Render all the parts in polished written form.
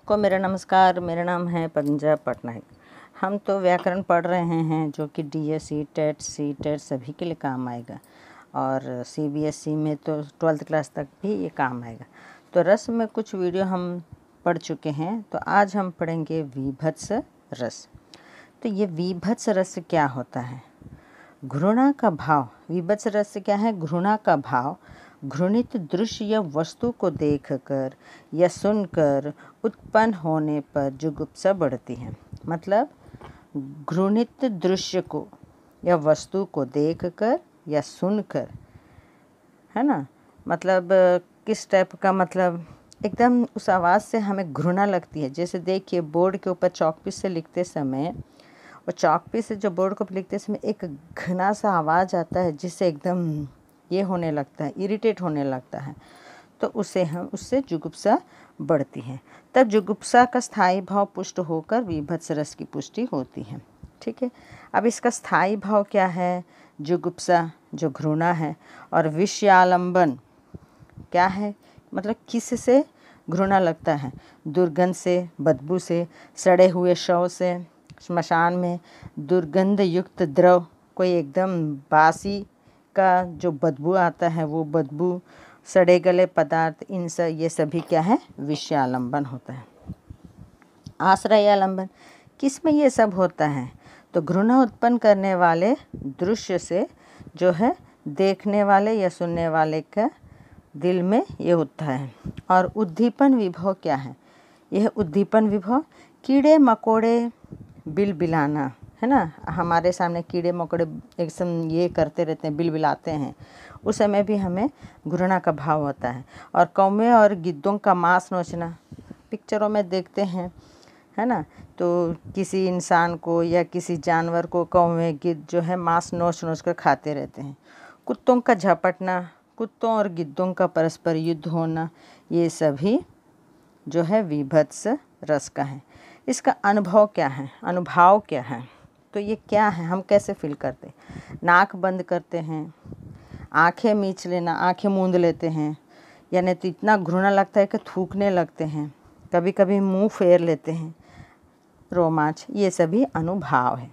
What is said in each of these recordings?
सबको मेरा नमस्कार। मेरा नाम है पंजाब पटनायक। हम तो व्याकरण पढ़ रहे हैं जो कि डीएससी, टेट, सीटेट सभी के लिए काम आएगा और सीबीएसई में तो 12th क्लास तक भी ये काम आएगा। तो रस में कुछ वीडियो हम पढ़ चुके हैं, तो आज हम पढ़ेंगे वीभत्स रस। तो ये वीभत्स रस क्या होता है? घृणा का भाव। वीभत्स रस क्या है? घृणा का भाव घृणित दृश्य या वस्तु को देखकर या सुनकर उत्पन्न होने पर जुगुप्सा बढ़ती है। मतलब घृणित दृश्य को या वस्तु को देखकर या सुनकर, है ना। मतलब किस टाइप का? मतलब एकदम उस आवाज़ से हमें घृणा लगती है। जैसे देखिए, बोर्ड के ऊपर चॉकपीस से लिखते समय और चॉकपीस से जो बोर्ड को लिखते समय एक घना सा आवाज़ आता है जिससे एकदम ये होने लगता है, इरिटेट होने लगता है, तो उससे जुगुप्सा बढ़ती है। तब जुगुप्सा का स्थायी भाव पुष्ट होकर वीभत्स रस की पुष्टि होती है। ठीक है। अब इसका स्थायी भाव क्या है? जुगुप्सा जो घृणा है, और विषयालंबन क्या है? मतलब किस से घृणा लगता है? दुर्गंध से, बदबू से, सड़े हुए शव से, श्मशान में दुर्गंध युक्त द्रव, कोई एकदम बासी का जो बदबू आता है वो बदबू, सड़े गले पदार्थ, ये सभी क्या है? विषयालंबन होता है। आश्रयालंबन किस में ये सब होता है? तो घृणा उत्पन्न करने वाले दृश्य से जो है देखने वाले या सुनने वाले का दिल में ये होता है। और उद्दीपन विभव क्या है? यह उद्दीपन विभव कीड़े मकोड़े बिलबिलाना, है ना। हमारे सामने कीड़े मकोड़े एकदम ये करते रहते हैं, बिलबिलाते हैं, उस समय भी हमें घृणा का भाव होता है। और कौवे और गिद्धों का मांस नोचना पिक्चरों में देखते हैं, है ना। तो किसी इंसान को या किसी जानवर को कौवे गिद्ध जो है मांस नोच नोच कर खाते रहते हैं। कुत्तों का झपटना, कुत्तों और गिद्धों का परस्पर युद्ध होना, ये सभी जो है वीभत्स रस का है। इसका अनुभव क्या है? अनुभाव क्या है? तो ये क्या है? हम कैसे फील करते हैं? नाक बंद करते हैं, आंखें मीच लेना, आंखें मूंद लेते हैं, यानी तो इतना घृणा लगता है कि थूकने लगते हैं, कभी कभी मुंह फेर लेते हैं, रोमांच, ये सभी अनुभाव है।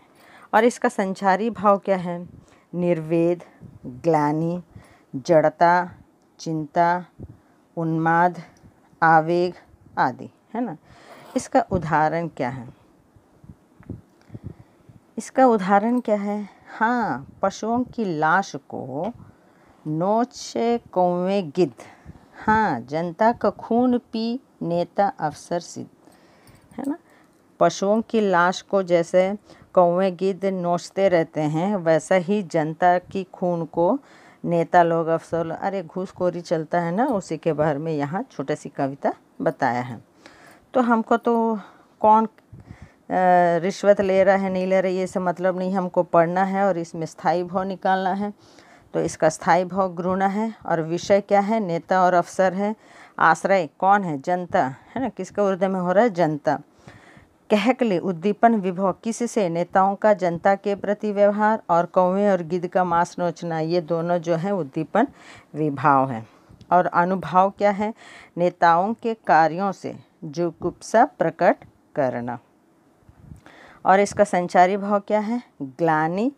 और इसका संचारी भाव क्या है? निर्वेद, ग्लानि, जड़ता, चिंता, उन्माद, आवेग आदि, है ना। इसका उदाहरण क्या है? इसका उदाहरण क्या है? हाँ, पशुओं की लाश को नोचे कौवे गिद्ध। हाँ, जनता का खून पी नेता अफसर सिद्ध, है ना। पशुओं की लाश को जैसे कौवे गिद्ध नोचते रहते हैं, वैसा ही जनता की खून को नेता लोग, अफसर, अरे घूसखोरी चलता है ना, उसी के बारे में यहाँ छोटी सी कविता बताया है। तो हमको तो कौन रिश्वत ले रहा है नहीं ले रहा है ये सब मतलब नहीं, हमको पढ़ना है और इसमें स्थायी भाव निकालना है। तो इसका स्थायी भाव घृणा है और विषय क्या है? नेता और अफसर है। आश्रय कौन है? जनता, है ना। किसका उर्दू में हो रहा है? जनता। कहकले उद्दीपन विभव किससे? नेताओं का जनता के प्रति व्यवहार, और कौवे और गिद्ध का मांस नोचना, ये दोनों जो है उद्दीपन विभाव है। और अनुभाव क्या है? नेताओं के कार्यों से जुगुप्सा प्रकट करना। और इसका संचारी भाव क्या है? ग्लानि,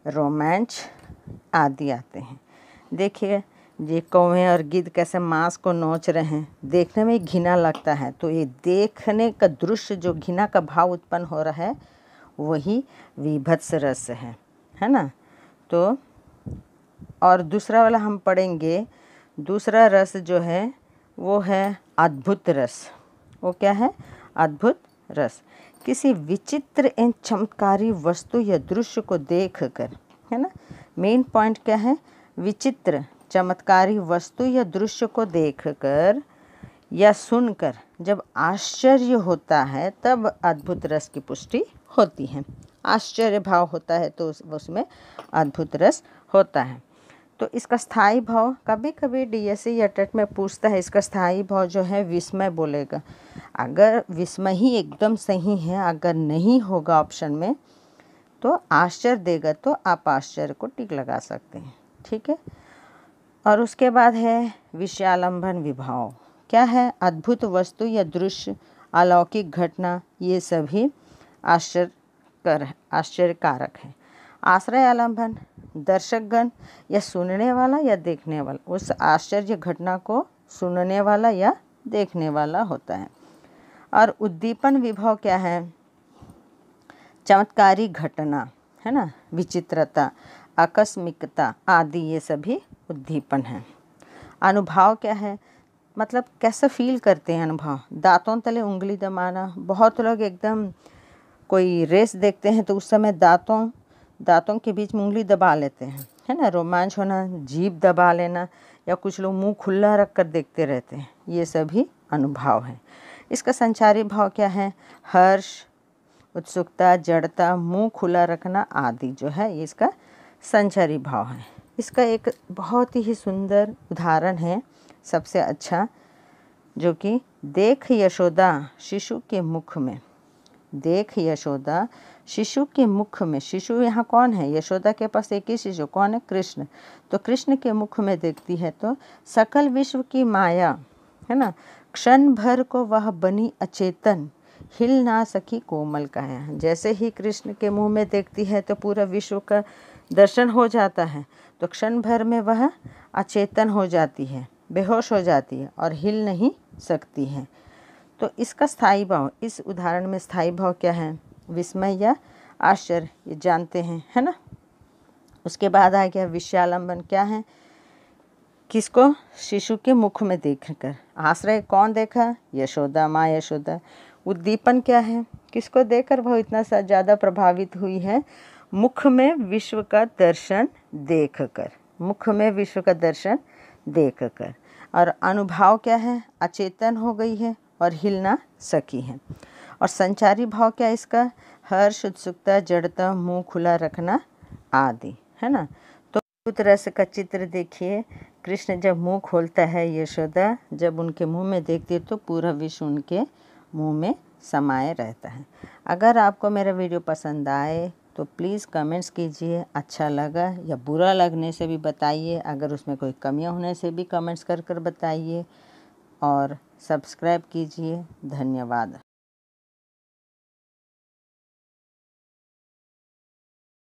रोमांच आदि आते हैं। देखिए, ये कौवे और गिद्ध कैसे मांस को नोच रहे हैं, देखने में घिना लगता है। तो ये देखने का दृश्य जो घिना का भाव उत्पन्न हो रहा है वही वीभत्स रस है ना। तो और दूसरा वाला हम पढ़ेंगे। दूसरा रस जो है वो है अद्भुत रस। वो क्या है? अद्भुत रस। किसी विचित्र एवं चमत्कारी वस्तु या दृश्य को देखकर, है ना। मेन पॉइंट क्या है? विचित्र चमत्कारी वस्तु या दृश्य को देखकर या सुनकर जब आश्चर्य होता है तब अद्भुत रस की पुष्टि होती है। आश्चर्य भाव होता है तो उसमें अद्भुत रस होता है। तो इसका स्थायी भाव कभी कभी डीएससी या टेट में पूछता है। इसका स्थायी भाव जो है विस्मय बोलेगा। अगर विस्मय ही एकदम सही है, अगर नहीं होगा ऑप्शन में तो आश्चर्य देगा, तो आप आश्चर्य को टिक लगा सकते हैं। ठीक है। और उसके बाद है विषयालंबन विभाव। क्या है? अद्भुत वस्तु या दृश्य अलौकिक घटना, ये सभी आश्चर्यकारक है। आश्रय आलंबन, दर्शकगण या सुनने वाला या देखने वाला, उस आश्चर्य घटना को सुनने वाला या देखने वाला होता है। और उद्दीपन विभव क्या है? चमत्कारी घटना, है ना, विचित्रता, आकस्मिकता आदि, ये सभी उद्दीपन है। अनुभव क्या है? मतलब कैसा फील करते हैं अनुभव। दांतों तले उंगली दबाना, बहुत लोग एकदम कोई रेस देखते हैं तो उस समय दांतों के बीच में उंगली दबा लेते हैं, है ना। रोमांच होना, जीभ दबा लेना, या कुछ लोग मुंह खुला रख कर देखते रहते हैं, ये सभी अनुभव है। इसका संचारी भाव क्या है? हर्ष, उत्सुकता, जड़ता, मुंह खुला रखना आदि जो है ये इसका संचारी भाव है। इसका एक बहुत ही सुंदर उदाहरण है, सबसे अच्छा, जो कि देख यशोदा शिशु के मुख में। देख यशोदा शिशु के मुख में। शिशु यहाँ कौन है? यशोदा के पास एक ही शिशु, कौन है? कृष्ण। तो कृष्ण के मुख में देखती है तो सकल विश्व की माया, है ना, क्षण भर को वह बनी अचेतन, हिल ना सकी कोमल काया। जैसे ही कृष्ण के मुंह में देखती है तो पूरा विश्व का दर्शन हो जाता है, तो क्षण भर में वह अचेतन हो जाती है, बेहोश हो जाती है और हिल नहीं सकती है। तो इसका स्थायी भाव, इस उदाहरण में स्थायी भाव क्या है? विस्मय या आश्चर्य, ये जानते हैं, है ना। उसके बाद आ गया विषयालंबन। क्या है? किसको? शिशु के मुख में देखकर। आश्रय कौन देखा? यशोदा, माँ यशोदा। उद्दीपन क्या है? किसको देखकर वह इतना ज़्यादा प्रभावित हुई है? मुख में विश्व का दर्शन देखकर, मुख में विश्व का दर्शन देखकर। और अनुभव क्या है? अचेतन हो गई है और हिल ना सकी है। और संचारी भाव क्या है इसका? हर्ष, उत्सुकता, जड़ता, मुंह खुला रखना आदि, है ना। तो अद्भुत रस का चित्र देखिए। कृष्ण जब मुंह खोलता है, यशोदा जब उनके मुंह में देखती है तो पूरा विश्व उनके मुंह में समाये रहता है। अगर आपको मेरा वीडियो पसंद आए तो प्लीज़ कमेंट्स कीजिए, अच्छा लगा या बुरा लगने से भी बताइए। अगर उसमें कोई कमियां होने से भी कमेंट्स कर बताइए और सब्सक्राइब कीजिए। धन्यवाद।